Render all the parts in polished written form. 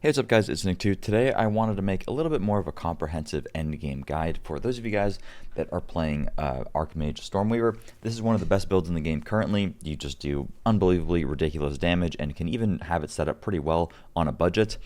Hey, what's up guys, it's Nick2. Today I wanted to make a little bit more of a comprehensive endgame guide for those of you guys that are playing Archmage Stormweaver. This is one of the best builds in the game currently. You just do unbelievably ridiculous damage and can even have it set up pretty well on a budget.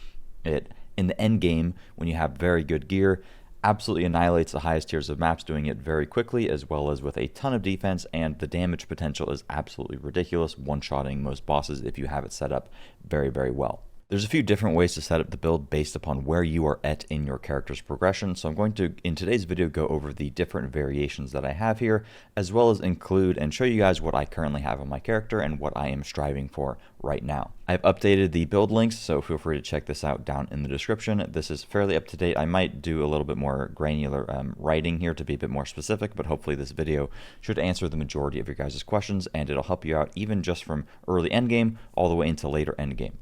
In the end game, when you have very good gear, absolutely annihilates the highest tiers of maps, doing it very quickly as well as with a ton of defense, and the damage potential is absolutely ridiculous, one-shotting most bosses if you have it set up very, very well. There's a few different ways to set up the build based upon where you are at in your character's progression, so I'm going to, in today's video, go over the different variations that I have here, as well as include and show you guys what I currently have on my character and what I am striving for right now. I've updated the build links, so feel free to check this out down in the description. This is fairly up to date. I might do a little bit more granular writing here to be a bit more specific, but hopefully this video should answer the majority of your guys' questions, and it'll help you out even just from early endgame all the way into later endgame.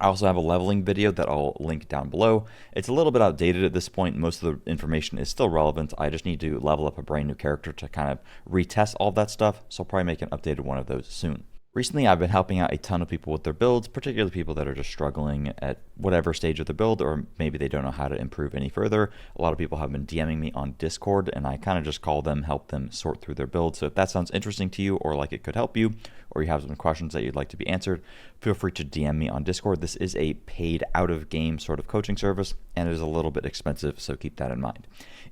I also have a leveling video that I'll link down below. It's a little bit outdated at this point. Most of the information is still relevant. I just need to level up a brand new character to kind of retest all that stuff, so I'll probably make an updated one of those soon. Recently, I've been helping out a ton of people with their builds, particularly people that are just struggling at whatever stage of the build, or maybe they don't know how to improve any further. A lot of people have been DMing me on Discord, and I kind of just call them, help them sort through their build. So if that sounds interesting to you, or like it could help you, or you have some questions that you'd like to be answered, feel free to DM me on Discord. This is a paid out-of-game sort of coaching service, and it is a little bit expensive, so keep that in mind.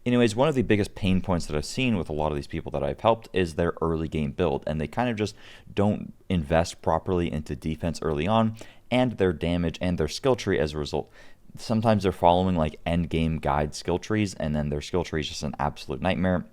Anyways, one of the biggest pain points that I've seen with a lot of these people that I've helped is their early game build, and they kind of just don't invest properly into defense early on, and their damage and their skill tree as a result. Sometimes they're following like end game guide skill trees, and then their skill tree is just an absolute nightmare,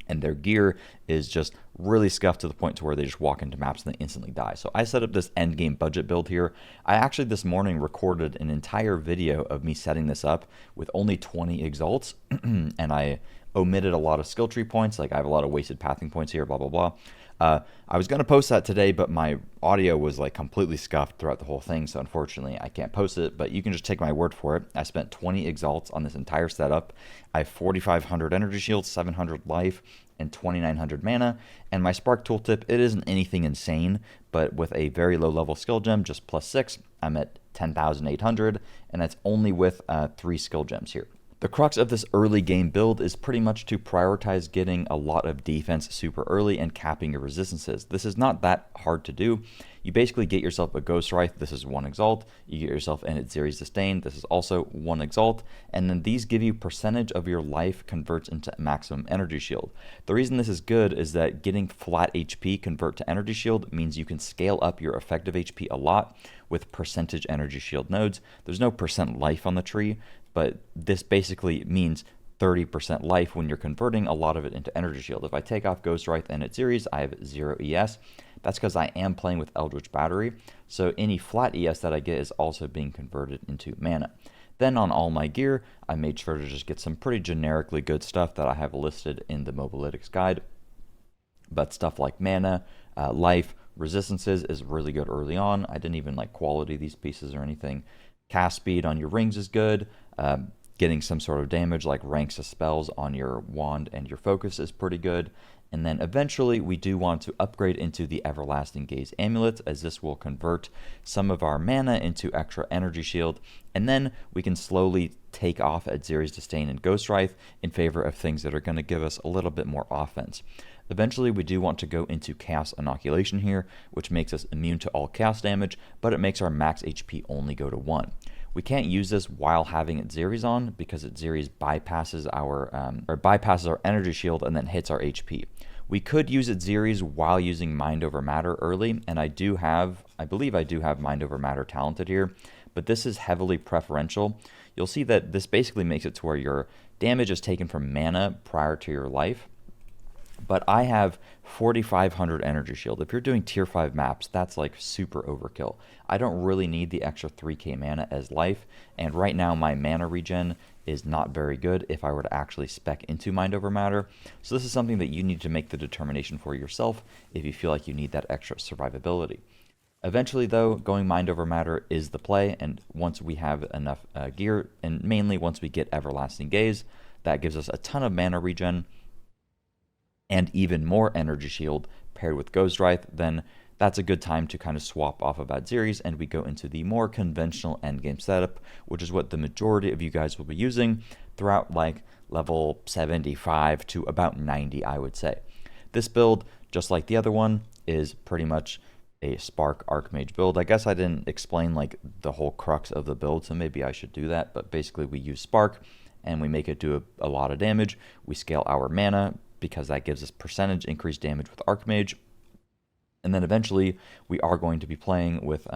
and their gear is just really scuffed to the point to where they just walk into maps and they instantly die. So I set up this end game budget build here. I actually this morning recorded an entire video of me setting this up with only 20 exalts, and I omitted a lot of skill tree points, like I have a lot of wasted pathing points here, blah, blah, blah. I was going to post that today, but my audio was like completely scuffed throughout the whole thing, so unfortunately I can't post it, but you can just take my word for it. I spent 20 exalts on this entire setup. I have 4,500 energy shields, 700 life, and 2,900 mana, and my spark tooltip, it isn't anything insane, but with a very low level skill gem, just +6, I'm at 10,800, and that's only with 3 skill gems here. The crux of this early game build is pretty much to prioritize getting a lot of defense super early and capping your resistances. This is not that hard to do. You basically get yourself a Ghost Wraith, this is 1 exalt. You get yourself an Azure's Disdain, this is also 1 exalt. And then these give you percentage of your life converts into maximum energy shield. The reason this is good is that getting flat HP convert to energy shield means you can scale up your effective HP a lot with percentage energy shield nodes. There's no percent life on the tree, but this basically means 30% life when you're converting a lot of it into energy shield. If I take off Ghost Wraith and its series, I have 0 ES. That's because I am playing with Eldritch Battery, so any flat ES that I get is also being converted into mana. Then on all my gear, I made sure to just get some pretty generically good stuff that I have listed in the Mobalytics guide. But stuff like mana, life, resistances is really good early on. I didn't even like quality these pieces or anything. Cast speed on your rings is good. Getting some sort of damage like ranks of spells on your wand and your focus is pretty good. And then eventually we do want to upgrade into the Everlasting Gaze Amulet, as this will convert some of our mana into extra energy shield, and then we can slowly take off Azure's Disdain and Ghost Wraith in favor of things that are going to give us a little bit more offense. Eventually we do want to go into Chaos Inoculation here, which makes us immune to all chaos damage, but it makes our max HP only go to 1. We can't use this while having Azure's on, because Azure's bypasses our energy shield and then hits our HP. We could use Azure's while using Mind Over Matter early, and I believe I do have Mind Over Matter talented here, but this is heavily preferential. You'll see that this basically makes it to where your damage is taken from mana prior to your life. But I have 4,500 energy shield. If you're doing tier 5 maps, that's like super overkill. I don't really need the extra 3k mana as life, and right now my mana regen is not very good if I were to actually spec into Mind Over Matter. So this is something that you need to make the determination for yourself if you feel like you need that extra survivability. Eventually though, going Mind Over Matter is the play, and once we have enough gear, and mainly once we get Everlasting Gaze, that gives us a ton of mana regen and even more energy shield paired with Ghost Wraith, then that's a good time to kind of swap off of Adzeres, and we go into the more conventional endgame setup, which is what the majority of you guys will be using throughout like level 75 to about 90, I would say. This build, just like the other one, is pretty much a Spark Archmage build. I guess I didn't explain like the whole crux of the build, so maybe I should do that, but basically we use Spark and we make it do a lot of damage. We scale our mana because that gives us percentage increased damage with Archmage. And then eventually we are going to be playing with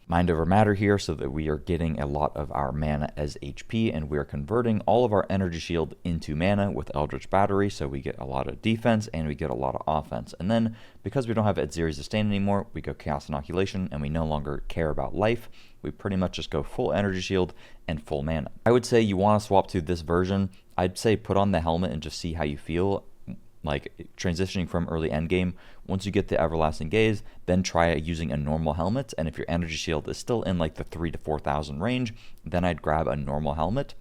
Mind Over Matter here so that we are getting a lot of our mana as HP, and we are converting all of our energy shield into mana with Eldritch Battery, so we get a lot of defense and we get a lot of offense. And then because we don't have Adzeres Sustain anymore, we go Chaos Inoculation and we no longer care about life. We pretty much just go full energy shield and full mana. I would say you want to swap to this version. I'd say put on the helmet and just see how you feel. Like transitioning from early endgame, once you get the Everlasting Gaze, then try using a normal helmet, and if your energy shield is still in like the 3,000 to 4,000 range, then I'd grab a normal helmet,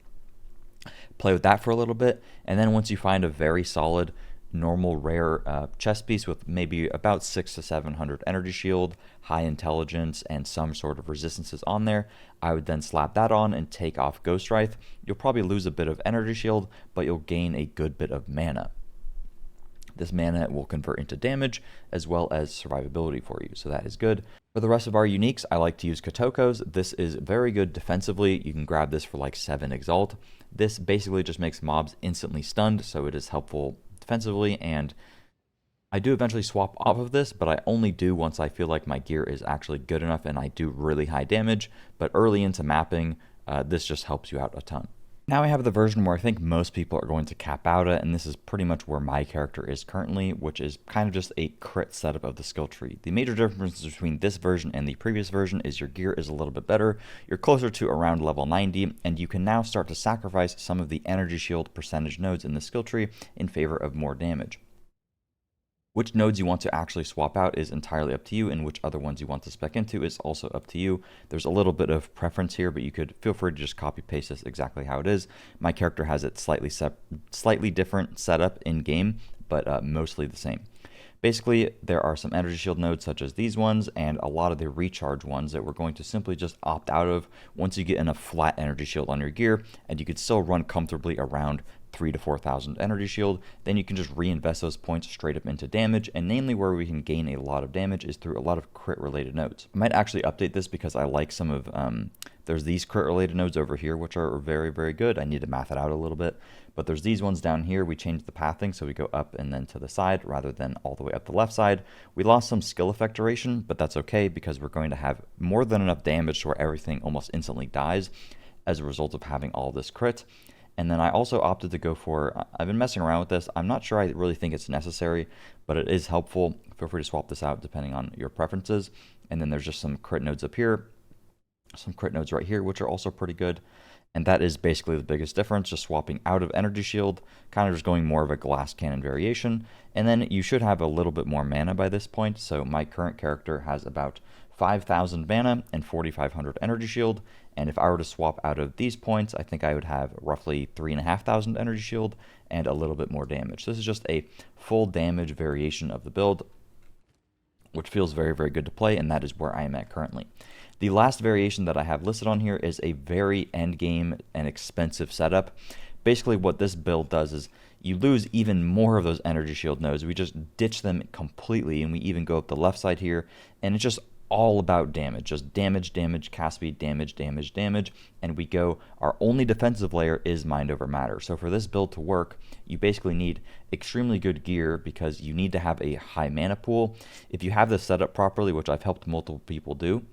play with that for a little bit, and then once you find a very solid normal rare chest piece with maybe about 600 to 700 energy shield, high intelligence, and some sort of resistances on there, I would then slap that on and take off Ghost Wraith. You'll probably lose a bit of energy shield, but you'll gain a good bit of mana. This mana will convert into damage as well as survivability for you, so that is good. For the rest of our uniques, I like to use Kotokos. This is very good defensively. You can grab this for like 7 Exalt. This basically just makes mobs instantly stunned, so it is helpful defensively, and I do eventually swap off of this, but I only do once I feel like my gear is actually good enough and I do really high damage. But early into mapping, this just helps you out a ton. Now I have the version where I think most people are going to cap out at, and this is pretty much where my character is currently, which is kind of just a crit setup of the skill tree. The major difference between this version and the previous version is your gear is a little bit better, you're closer to around level 90, and you can now start to sacrifice some of the energy shield percentage nodes in the skill tree in favor of more damage. Which nodes you want to actually swap out is entirely up to you, and which other ones you want to spec into is also up to you. There's a little bit of preference here, but you could feel free to just copy paste this exactly how it is. My character has it slightly different setup in game, but mostly the same. Basically, there are some energy shield nodes such as these ones and a lot of the recharge ones that we're going to simply just opt out of once you get enough flat energy shield on your gear, and you could still run comfortably around 3,000 to 4,000 energy shield. Then you can just reinvest those points straight up into damage, and namely where we can gain a lot of damage is through a lot of crit related nodes. I might actually update this because I like some of there's these crit related nodes over here which are very, very good. I need to math it out a little bit, but there's these ones down here. We changed the pathing so we go up and then to the side rather than all the way up the left side. We lost some skill effect duration, but that's okay because we're going to have more than enough damage to where everything almost instantly dies as a result of having all this crit. And then I also opted to go for, I've been messing around with this. I'm not sure I really think it's necessary, but it is helpful. Feel free to swap this out depending on your preferences. And then there's just some crit nodes up here, some crit nodes right here, which are also pretty good. And that is basically the biggest difference, just swapping out of energy shield, kind of just going more of a glass cannon variation. And then you should have a little bit more mana by this point. So my current character has about 5,000 mana and 4,500 energy shield, and if I were to swap out of these points, I think I would have roughly 3,500 energy shield and a little bit more damage. This is just a full damage variation of the build, which feels very, very good to play, and that is where I am at currently. The last variation that I have listed on here is a very endgame and expensive setup. Basically what this build does is you lose even more of those energy shield nodes. We just ditch them completely, and we even go up the left side here, and it's just all about damage, just damage, cast speed, damage, and we go, our only defensive layer is Mind Over Matter. So for this build to work, you basically need extremely good gear because you need to have a high mana pool. If you have this set up properly, which I've helped multiple people do,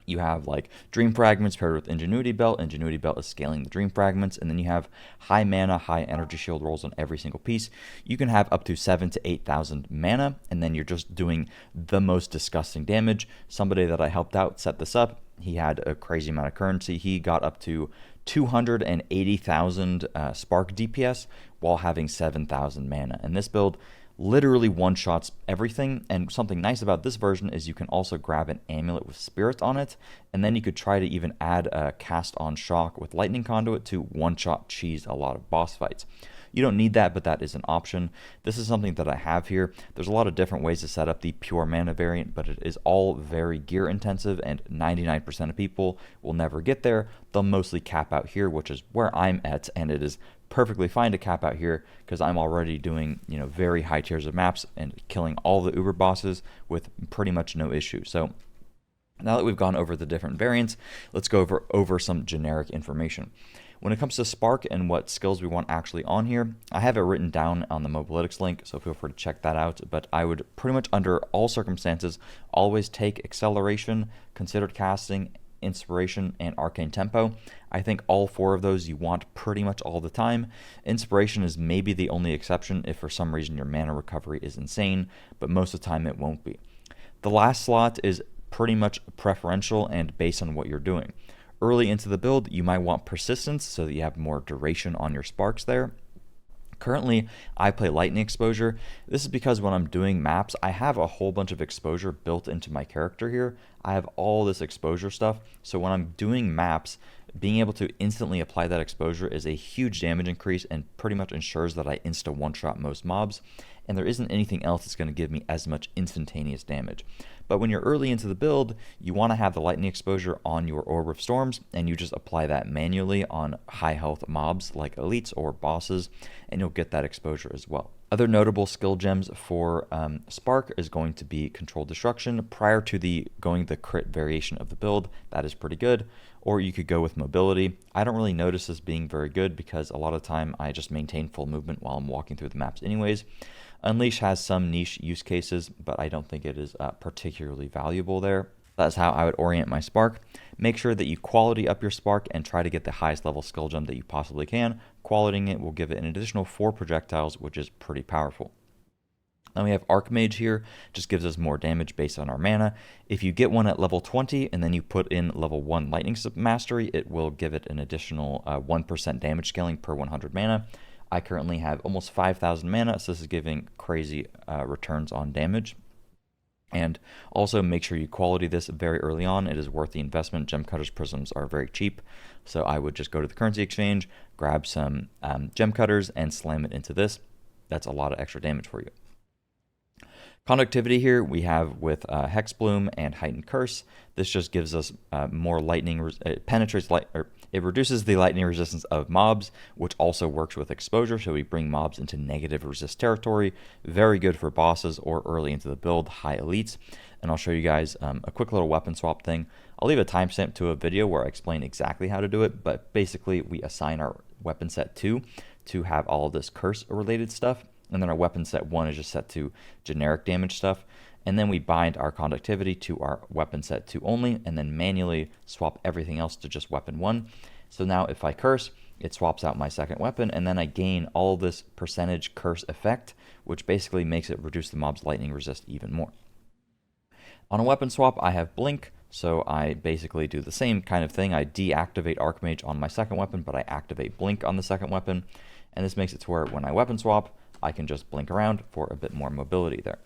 you have like Dream Fragments paired with Ingenuity Belt. Ingenuity Belt is scaling the Dream Fragments, and then you have high mana, high energy shield rolls on every single piece. You can have up to 7,000 to 8,000 mana, and then you're just doing the most disgusting damage. Somebody that I helped out set this up. He had a crazy amount of currency. He got up to 280,000 Spark DPS while having 7,000 mana. And this build literally one-shots everything, and something nice about this version is you can also grab an Amulet with Spirit on it, and then you could try to even add a Cast on Shock with Lightning Conduit to one-shot cheese a lot of boss fights. You don't need that, but that is an option. This is something that I have here. There's a lot of different ways to set up the pure mana variant, but it is all very gear intensive, and 99% of people will never get there. They'll mostly cap out here, which is where I'm at, and it is perfectly fine to cap out here because I'm already doing, very high tiers of maps and killing all the uber bosses with pretty much no issue. So now that we've gone over the different variants, let's go over some generic information. When it comes to Spark and what skills we want actually on here, I have it written down on the Mobalytics link, so feel free to check that out. But I would pretty much, under all circumstances, always take Acceleration, Considered Casting, Inspiration, and Arcane Tempo. I think all 4 of those you want pretty much all the time. Inspiration is maybe the only exception if for some reason your mana recovery is insane, but most of the time it won't be. The last slot is pretty much preferential and based on what you're doing. Early into the build, you might want Persistence so that you have more duration on your sparks there. Currently, I play Lightning Exposure. This is because when I'm doing maps, I have a whole bunch of exposure built into my character here. I have all this exposure stuff, so when I'm doing maps, being able to instantly apply that exposure is a huge damage increase and pretty much ensures that I insta one-shot most mobs, and there isn't anything else that's going to give me as much instantaneous damage. But when you're early into the build, you want to have the lightning exposure on your Orb of Storms, and you just apply that manually on high health mobs like elites or bosses, and you'll get that exposure as well. Other notable skill gems for Spark is going to be Controlled Destruction prior to the crit variation of the build. That is pretty good. Or you could go with Mobility. I don't really notice this being very good because a lot of the time I just maintain full movement while I'm walking through the maps anyways. Unleash has some niche use cases, but I don't think it is particularly valuable there. That's how I would orient my Spark. Make sure that you quality up your Spark and try to get the highest level skill gem that you possibly can. Qualitying it will give it an additional 4 projectiles, which is pretty powerful. Then we have Archmage here, just gives us more damage based on our mana. If you get one at level 20 and then you put in level 1 Lightning Mastery, it will give it an additional 1% damage scaling per 100 mana. I currently have almost 5,000 mana, so this is giving crazy returns on damage. And also make sure you quality this very early on. It is worth the investment. Gem Cutters Prisms are very cheap, so I would just go to the currency exchange, grab some Gem Cutters, and slam it into this. That's a lot of extra damage for you. Conductivity here we have with Hex Bloom and Heightened Curse. This just gives us more lightning. It reduces the lightning resistance of mobs, which also works with exposure. So we bring mobs into negative resist territory. Very good for bosses or early into the build, high elites. And I'll show you guys a quick little weapon swap thing. I'll leave a timestamp to a video where I explain exactly how to do it. But basically, we assign our weapon set 2 to have all of this curse related stuff. And then our weapon set 1 is just set to generic damage stuff. And then we bind our conductivity to our weapon set 2 only, and then manually swap everything else to just weapon 1. So now if I curse, it swaps out my second weapon, and then I gain all this percentage curse effect, which basically makes it reduce the mob's lightning resist even more. On a weapon swap, I have Blink, so I basically do the same kind of thing. I deactivate Archmage on my second weapon, but I activate Blink on the second weapon. And this makes it to where when I weapon swap, I can just blink around for a bit more mobility there.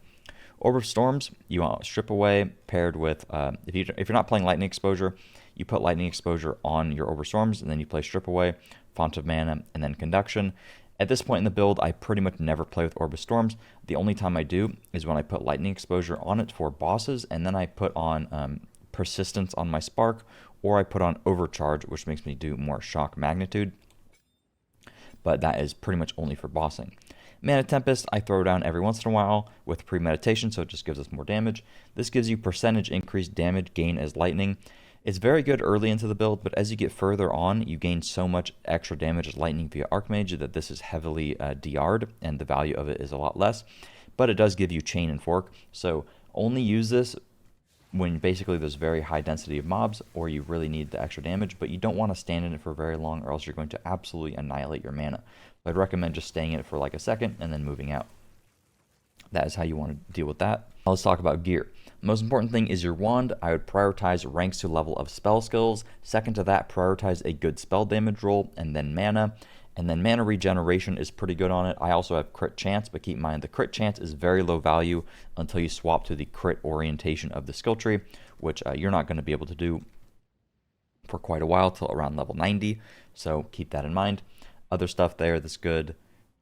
Orb of Storms, you want Strip Away paired with, if you're not playing Lightning Exposure, you put Lightning Exposure on your Orb of Storms, and then you play Strip Away, Font of Mana, and then Conduction. At this point in the build, I pretty much never play with Orb of Storms. The only time I do is when I put Lightning Exposure on it for bosses, and then I put on Persistence on my Spark, or I put on Overcharge, which makes me do more shock magnitude. But that is pretty much only for bossing. Mana Tempest, I throw down every once in a while with premeditation, so it just gives us more damage. This gives you percentage increased damage gain as lightning. It's very good early into the build, but as you get further on, you gain so much extra damage as lightning via Archmage that this is heavily DR'd, and the value of it is a lot less. But it does give you chain and fork, so only use this when basically there's very high density of mobs, or you really need the extra damage, but you don't want to stand in it for very long, or else you're going to absolutely annihilate your mana. I'd recommend just staying in it for like a second and then moving out. That is how you want to deal with that. Now let's talk about gear. The most important thing is your wand. I would prioritize ranks to level of spell skills. Second to that, prioritize a good spell damage roll, and then mana. And then mana regeneration is pretty good on it. I also have crit chance, but keep in mind the crit chance is very low value until you swap to the crit orientation of the skill tree, which you're not going to be able to do for quite a while till around level 90. So keep that in mind. Other stuff there that's good.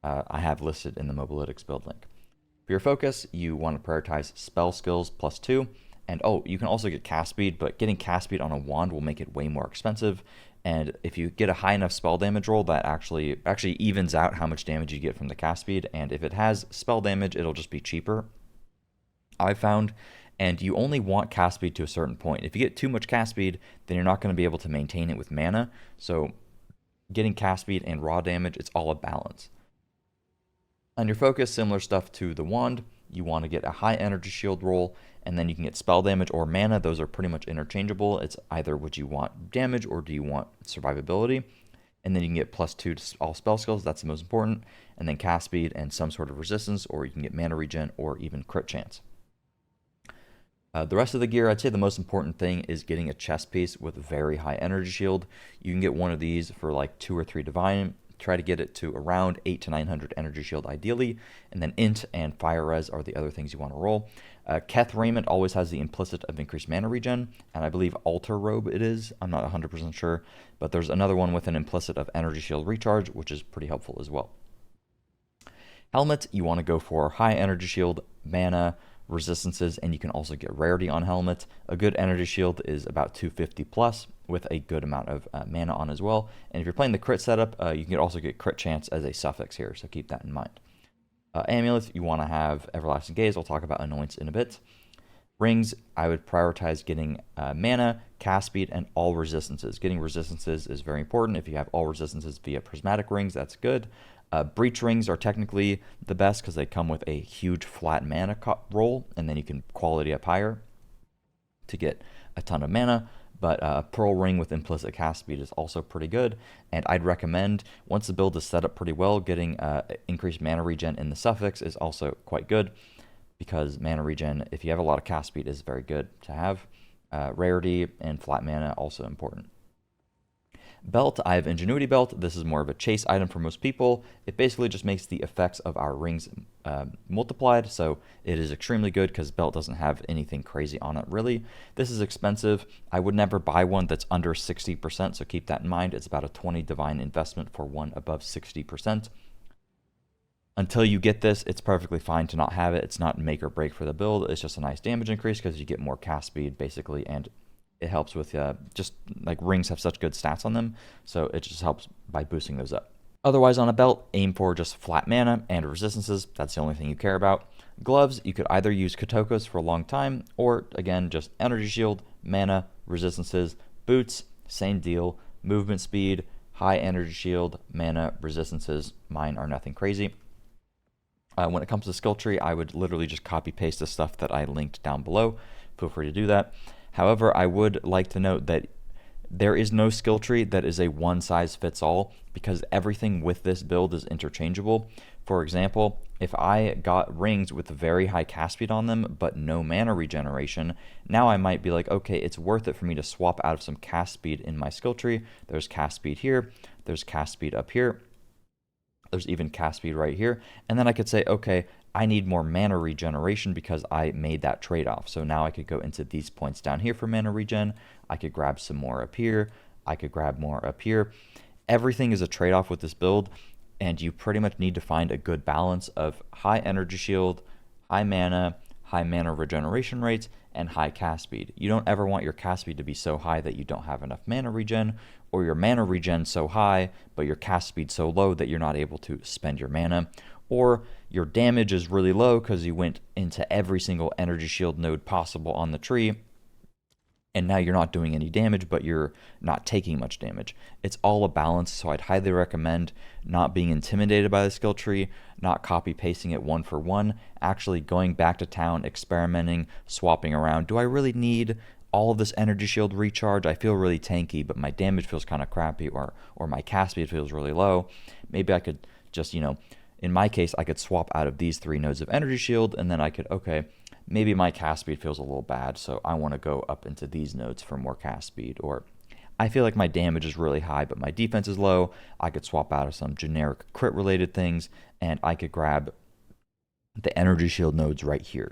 I have listed in the Mobalytics build link. For your focus, you want to prioritize spell skills +2. And oh, you can also get cast speed, but getting cast speed on a wand will make it way more expensive. And if you get a high enough spell damage roll, that actually evens out how much damage you get from the cast speed. And if it has spell damage, it'll just be cheaper, I found. And you only want cast speed to a certain point. If you get too much cast speed, then you're not going to be able to maintain it with mana. So getting cast speed and raw damage, it's all a balance. On your focus, similar stuff to the wand, you want to get a high energy shield roll, and then you can get spell damage or mana. Those are pretty much interchangeable. It's either would you want damage or do you want survivability. And then you can get +2 to all spell skills. That's the most important. And then cast speed and some sort of resistance, or you can get mana regen or even crit chance. The rest of the gear, I'd say the most important thing is getting a chest piece with very high energy shield. You can get one of these for like 2 or 3 divine. Try to get it to around 800 to 900 energy shield ideally, and then int and fire res are the other things you want to roll. Keth Raiment always has the implicit of increased mana regen, and I believe Altar Robe it is. I'm not 100% sure, but there's another one with an implicit of energy shield recharge, which is pretty helpful as well. Helmet, you want to go for high energy shield, mana, resistances, and you can also get rarity on helmet. A good energy shield is about 250 plus with a good amount of mana on as well. And if you're playing the crit setup, you can also get crit chance as a suffix here, so keep that in mind. Amulets, you want to have Everlasting Gaze. I'll talk about Anoints in a bit. Rings, I would prioritize getting mana, cast speed, and all resistances. Getting resistances is very important. If you have all resistances via prismatic rings, that's good. Breach rings are technically the best because they come with a huge flat mana roll, and then you can quality up higher to get a ton of mana. But a Pearl Ring with implicit cast speed is also pretty good, and I'd recommend, once the build is set up pretty well, getting increased mana regen in the suffix is also quite good, because mana regen, if you have a lot of cast speed, is very good to have. Rarity and flat mana also important. Belt, I have Ingenuity Belt. This is more of a chase item for most people. It basically just makes the effects of our rings multiplied, so it is extremely good because Belt doesn't have anything crazy on it, really. This is expensive. I would never buy one that's under 60%, so keep that in mind. It's about a 20 divine investment for one above 60%. Until you get this, it's perfectly fine to not have it. It's not make or break for the build. It's just a nice damage increase because you get more cast speed, basically, and it helps with just like rings have such good stats on them, so it just helps by boosting those up. Otherwise, on a belt, aim for just flat mana and resistances. That's the only thing you care about. Gloves, you could either use Kotokos for a long time, or again, just energy shield, mana, resistances. Boots, same deal. Movement speed, high energy shield, mana, resistances. Mine are nothing crazy. When it comes to skill tree, I would literally just copy paste the stuff that I linked down below. Feel free to do that. However, I would like to note that there is no skill tree that is a one-size-fits-all, because everything with this build is interchangeable. For example, if I got rings with very high cast speed on them but no mana regeneration, now I might be like, okay, it's worth it for me to swap out of some cast speed in my skill tree. There's cast speed here, there's cast speed up here, there's even cast speed right here, and then I could say, okay, I need more mana regeneration because I made that trade-off. So now I could go into these points down here for mana regen. I could grab some more up here. I could grab more up here. Everything is a trade-off with this build, and you pretty much need to find a good balance of high energy shield, high mana regeneration rates, and high cast speed. You don't ever want your cast speed to be so high that you don't have enough mana regen, or your mana regen so high, but your cast speed so low that you're not able to spend your mana, or your damage is really low because you went into every single energy shield node possible on the tree, and now you're not doing any damage, but you're not taking much damage. It's all a balance, so I'd highly recommend not being intimidated by the skill tree, not copy-pasting it one for one, actually going back to town, experimenting, swapping around. Do I really need all of this energy shield recharge? I feel really tanky, but my damage feels kind of crappy, or my cast speed feels really low. Maybe I could just, in my case, I could swap out of these 3 nodes of energy shield, and then I could, okay, maybe my cast speed feels a little bad, so I want to go up into these nodes for more cast speed. Or I feel like my damage is really high, but my defense is low. I could swap out of some generic crit-related things, and I could grab the energy shield nodes right here,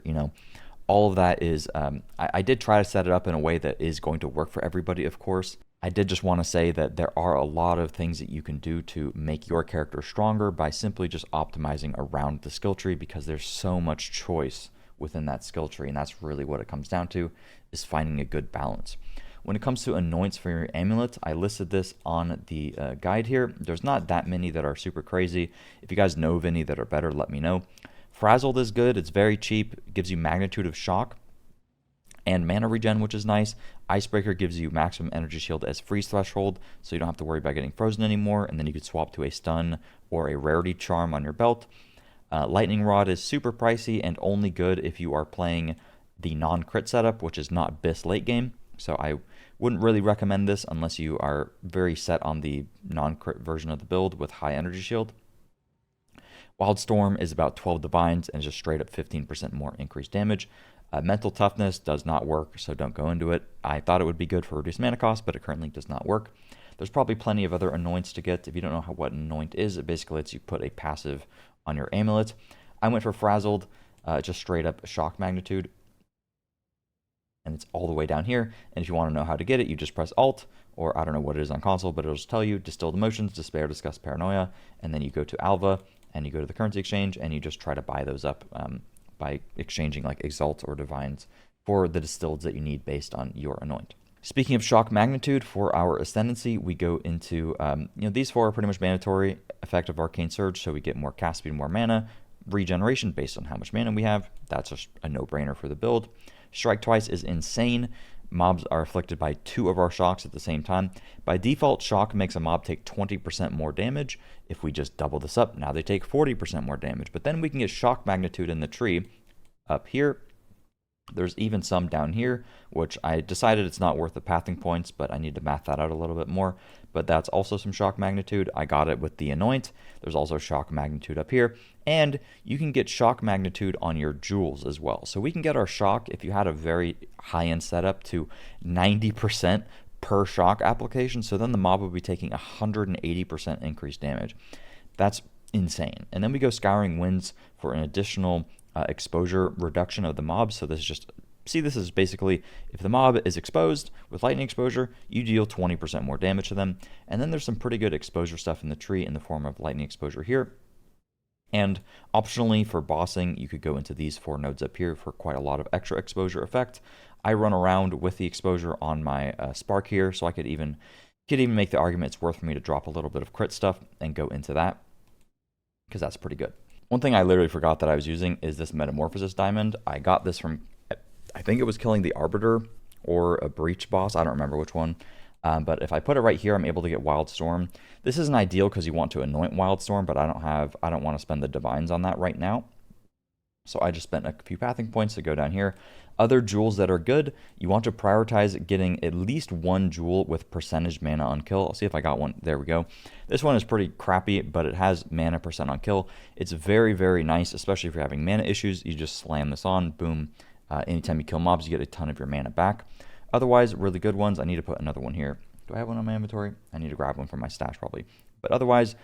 All of that is, I did try to set it up in a way that is going to work for everybody, of course. I did just want to say that there are a lot of things that you can do to make your character stronger by simply just optimizing around the skill tree, because there's so much choice within that skill tree, and that's really what it comes down to, is finding a good balance. When it comes to anoints for your amulet, I listed this on the guide here. There's not that many that are super crazy. If you guys know of any that are better, let me know. Frazzled is good. It's very cheap. It gives you magnitude of shock and mana regen, which is nice. Icebreaker gives you maximum energy shield as freeze threshold, so you don't have to worry about getting frozen anymore, and then you could swap to a stun or a rarity charm on your belt. Lightning Rod is super pricey and only good if you are playing the non-crit setup, which is not BIS late game, so I wouldn't really recommend this unless you are very set on the non-crit version of the build with high energy shield. Wildstorm is about 12 divines and just straight up 15% more increased damage. Mental toughness does not work, so don't go into it. I thought it would be good for reduced mana cost, but it currently does not work. There's probably plenty of other anoints to get. If you don't know what anoint is, it basically lets you put a passive on your amulet. I went for Frazzled, just straight up shock magnitude, and it's all the way down here. And if you want to know how to get it, you just press Alt, or I don't know what it is on console, but it'll just tell you Distilled Emotions, Despair, Disgust, Paranoia, and then you go to Alva, and you go to the currency exchange, and you just try to buy those up by exchanging like Exalts or Divines for the distilleds that you need based on your anoint. Speaking of shock magnitude, for our Ascendancy, we go into, these four are pretty much mandatory. Effective Arcane Surge, so we get more cast speed, more mana. Regeneration based on how much mana we have. That's just a no-brainer for the build. Strike Twice is insane. Mobs are afflicted by 2 of our shocks at the same time. By default, shock makes a mob take 20% more damage. If we just double this up, now they take 40% more damage. But then we can get shock magnitude in the tree up here. There's even some down here, which I decided it's not worth the pathing points, but I need to math that out a little bit more. But that's also some shock magnitude. I got it with the Anoint. There's also shock magnitude up here. And you can get shock magnitude on your jewels as well. So we can get our shock, if you had a very high-end setup, to 90% per shock application. So then the mob would be taking 180% increased damage. That's insane. And then we go Scouring Winds for an additional exposure reduction of the mob. So this is just, see, this is basically, if the mob is exposed with lightning exposure, you deal 20% more damage to them. And then there's some pretty good exposure stuff in the tree in the form of lightning exposure here. And optionally for bossing, you could go into these 4 nodes up here for quite a lot of extra exposure effect. I run around with the exposure on my Spark here, so I could even make the argument it's worth for me to drop a little bit of crit stuff and go into that, because that's pretty good. One thing I literally forgot that I was using is this Metamorphosis Diamond. I got this from, I think it was killing the Arbiter or a Breach boss. I don't remember which one. But if I put it right here, I'm able to get Wildstorm. This isn't ideal because you want to anoint Wildstorm, but I don't want to spend the Divines on that right now. So I just spent a few pathing points to go down here. Other jewels that are good, you want to prioritize getting at least 1 jewel with percentage mana on kill. I'll see if I got one. There we go. This one is pretty crappy, but it has mana percent on kill. It's very, very nice, especially if you're having mana issues. You just slam this on, boom. Anytime you kill mobs, you get a ton of your mana back. Otherwise, really good ones. I need to put another one here. Do I have one on my inventory? I need to grab one from my stash probably. But otherwise,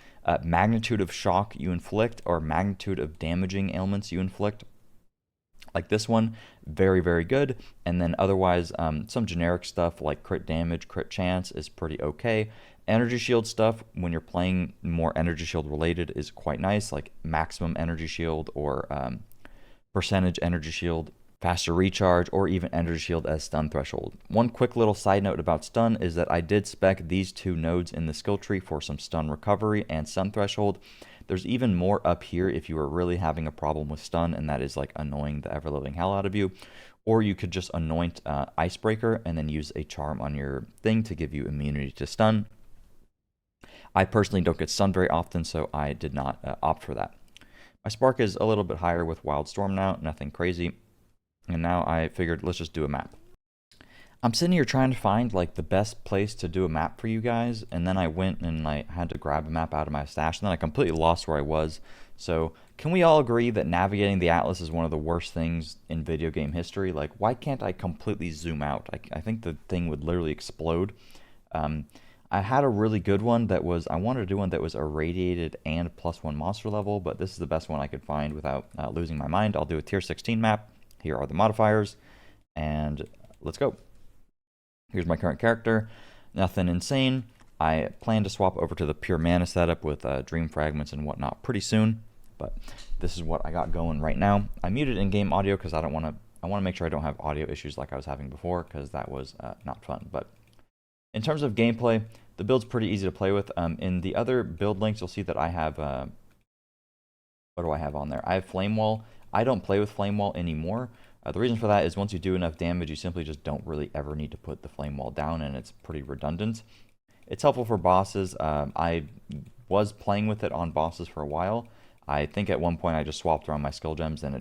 magnitude of shock you inflict, or magnitude of damaging ailments you inflict, like this one, very, very good. And then otherwise, some generic stuff like crit damage, crit chance is pretty okay. Energy shield stuff, when you're playing more energy shield related, is quite nice, like maximum energy shield or percentage energy shield, faster recharge, or even energy shield as stun threshold. One quick little side note about stun is that I did spec these 2 nodes in the skill tree for some stun recovery and stun threshold. There's even more up here if you are really having a problem with stun, and that is like annoying the ever-living hell out of you. Or you could just anoint Icebreaker and then use a charm on your thing to give you immunity to stun. I personally don't get stunned very often, so I did not opt for that. My Spark is a little bit higher with Wildstorm now, nothing crazy. And now I figured, let's just do a map. I'm sitting here trying to find like the best place to do a map for you guys, and then I went and I had to grab a map out of my stash, and then I completely lost where I was. So can we all agree that navigating the Atlas is one of the worst things in video game history? Like, why can't I completely zoom out? I think the thing would literally explode. I had a really good one that was, I wanted to do one that was irradiated and +1 monster level, but this is the best one I could find without losing my mind. I'll do a tier 16 map. Here are the modifiers, and let's go. Here's my current character. Nothing insane. I plan to swap over to the pure mana setup with dream fragments and whatnot pretty soon, but this is what I got going right now. I muted in-game audio because I want to make sure I don't have audio issues like I was having before, because that was not fun. But in terms of gameplay, the build's pretty easy to play with. In the other build links, you'll see that I have what do I have on there? I have Flame Wall. I don't play with Flame Wall anymore. The reason for that is once you do enough damage, you simply just don't really ever need to put the Flame Wall down, and it's pretty redundant. It's helpful for bosses. I was playing with it on bosses for a while. I think at one point I just swapped around my skill gems, and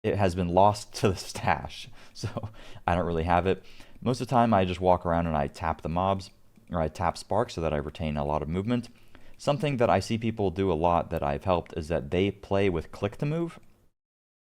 it has been lost to the stash, so I don't really have it. Most of the time I just walk around and I tap the mobs, or I tap sparks so that I retain a lot of movement. Something that I see people do a lot that I've helped is that they play with click to move.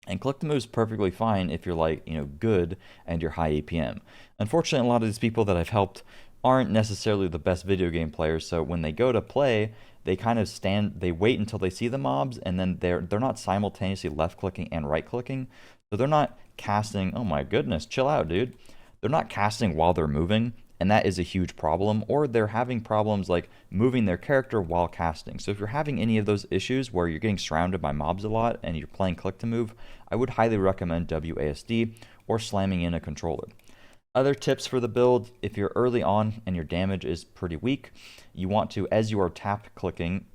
And click to move is perfectly fine if you're like, good and you're high APM. Unfortunately, a lot of these people that I've helped aren't necessarily the best video game players, so when they go to play, they kind of they wait until they see the mobs, and then they're not simultaneously left clicking and right clicking. So they're not casting, oh my goodness, chill out, dude. They're not casting while they're moving, and that is a huge problem. Or they're having problems like moving their character while casting. So if you're having any of those issues where you're getting surrounded by mobs a lot and you're playing click to move, I would highly recommend WASD or slamming in a controller. Other tips for the build: if you're early on and your damage is pretty weak, you want to, as you are tap clicking,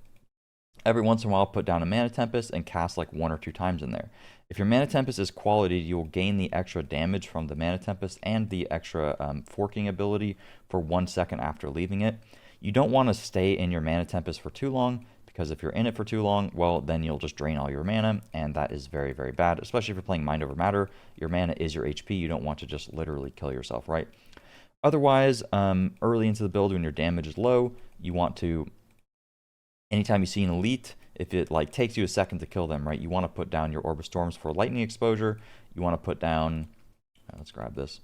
every once in a while put down a Mana Tempest and cast like 1 or 2 times in there. If your Mana Tempest is quality, you will gain the extra damage from the Mana Tempest and the extra forking ability for 1 second after leaving it. You don't want to stay in your Mana Tempest for too long, because if you're in it for too long, well, then you'll just drain all your mana, and that is very, very bad, especially if you're playing Mind Over Matter. Your mana is your HP. You don't want to just literally kill yourself, right? Otherwise, early into the build when your damage is low, you want to, anytime you see an elite, if it like takes you a second to kill them, right, you want to put down your Orb of Storms for lightning exposure. You want to put down, let's grab this.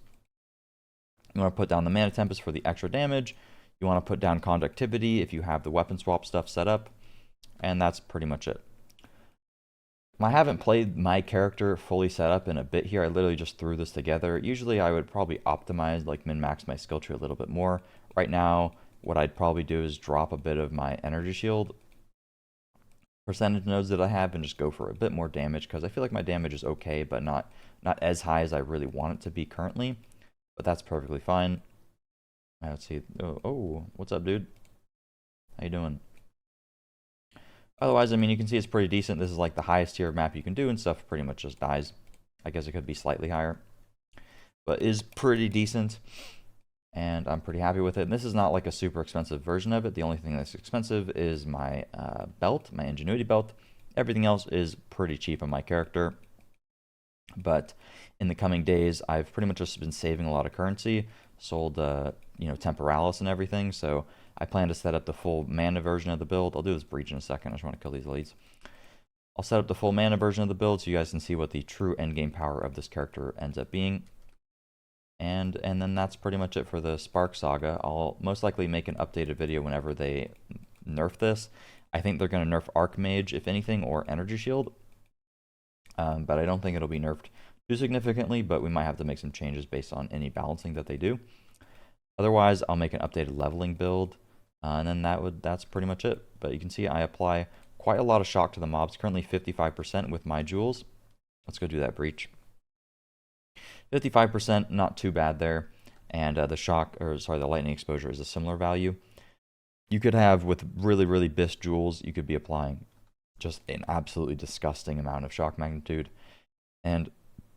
You want to put down the Mana Tempest for the extra damage. You want to put down Conductivity if you have the weapon swap stuff set up. And that's pretty much it. I haven't played my character fully set up in a bit here. I literally just threw this together. Usually I would probably optimize, like min-max my skill tree a little bit more. Right now, what I'd probably do is drop a bit of my energy shield percentage nodes that I have and just go for a bit more damage, because I feel like my damage is okay, but not as high as I really want it to be currently. But that's perfectly fine. Let's see. Oh, what's up, dude? How you doing? Otherwise, I mean, you can see it's pretty decent. This is like the highest tier of map you can do, and stuff pretty much just dies. I guess it could be slightly higher, but is pretty decent, and I'm pretty happy with it. And this is not like a super expensive version of it. The only thing that's expensive is my belt, my Ingenuity belt. Everything else is pretty cheap on my character. But in the coming days, I've pretty much just been saving a lot of currency, sold Temporalis and everything, so I plan to set up the full mana version of the build. I'll do this breach in a second. I just want to kill these elites. I'll set up the full mana version of the build so you guys can see what the true endgame power of this character ends up being. And then that's pretty much it for the Spark Saga. I'll most likely make an updated video whenever they nerf this. I think they're going to nerf Archmage, if anything, or Energy Shield. But I don't think it'll be nerfed too significantly, but we might have to make some changes based on any balancing that they do. Otherwise, I'll make an updated leveling build. And then that's pretty much it. But you can see I apply quite a lot of shock to the mobs, currently 55% with my jewels. Let's go do that breach. 55%, not too bad there. And the lightning exposure is a similar value. You could have, with really, really BIS jewels, you could be applying just an absolutely disgusting amount of shock magnitude. And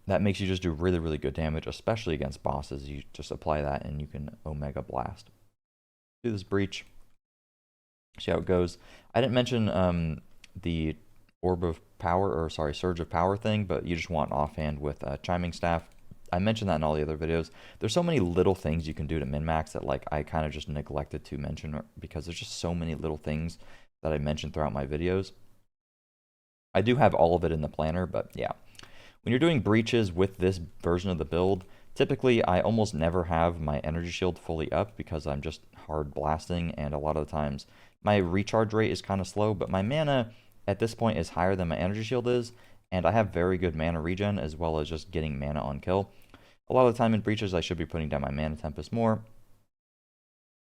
that makes you just do really, really good damage, especially against bosses. You just apply that and you can Omega Blast. Do this breach. See how it goes. I didn't mention the Orb of Power, Surge of Power thing, but you just want offhand with Chiming Staff. I mentioned that in all the other videos. There's so many little things you can do to min-max that like I kind of just neglected to mention, because there's just so many little things that I mentioned throughout my videos. I do have all of it in the planner, but yeah. When you're doing breaches with this version of the build, typically I almost never have my energy shield fully up because I'm just hard blasting, and a lot of the times my recharge rate is kind of slow, but my mana at this point is higher than my energy shield is, and I have very good mana regen as well as just getting mana on kill. A lot of the time in breaches I should be putting down my Mana Tempest more,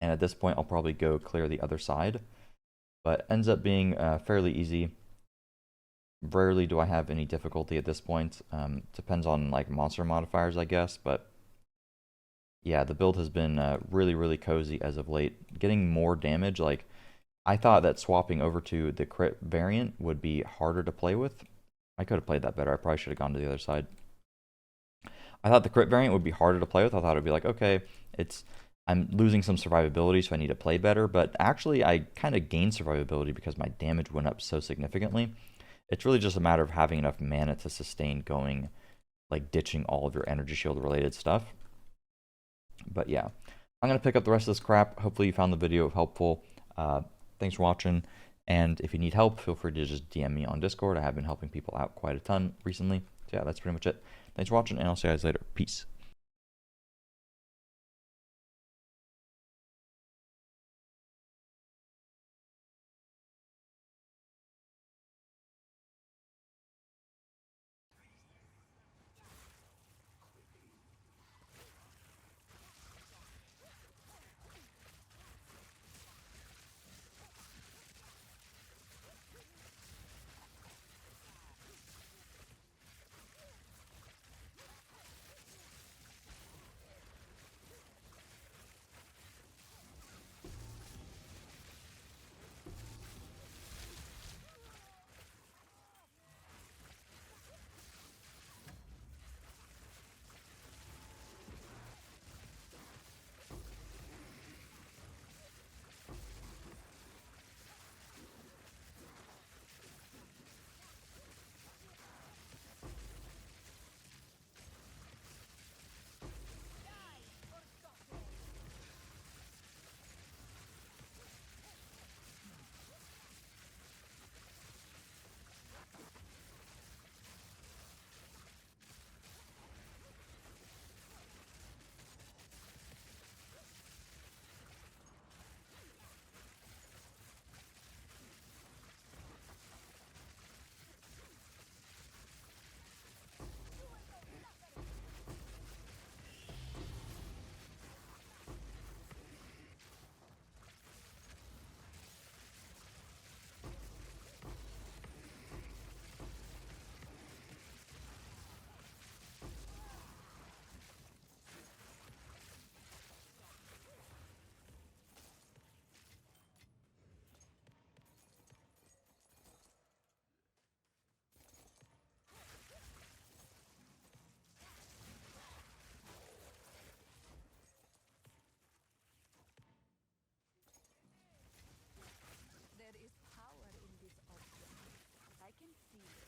And at this point, I'll probably go clear the other side. But ends up being fairly easy. Rarely do I have any difficulty at this point. Depends on like monster modifiers, I guess. But yeah, the build has been really, really cozy as of late. Getting more damage, like I thought that swapping over to the crit variant would be harder to play with. I could have played that better. I probably should have gone to the other side. I thought the crit variant would be harder to play with. I thought it'd be like, okay, I'm losing some survivability, so I need to play better. But actually, I kind of gained survivability because my damage went up so significantly. It's really just a matter of having enough mana to sustain going, like ditching all of your energy shield related stuff. But yeah, I'm going to pick up the rest of this crap. Hopefully you found the video helpful. Thanks for watching. And if you need help, feel free to just DM me on Discord. I have been helping people out quite a ton recently. So yeah, that's pretty much it. Thanks for watching, and I'll see you guys later. Peace. There is power in this object. I can feel it.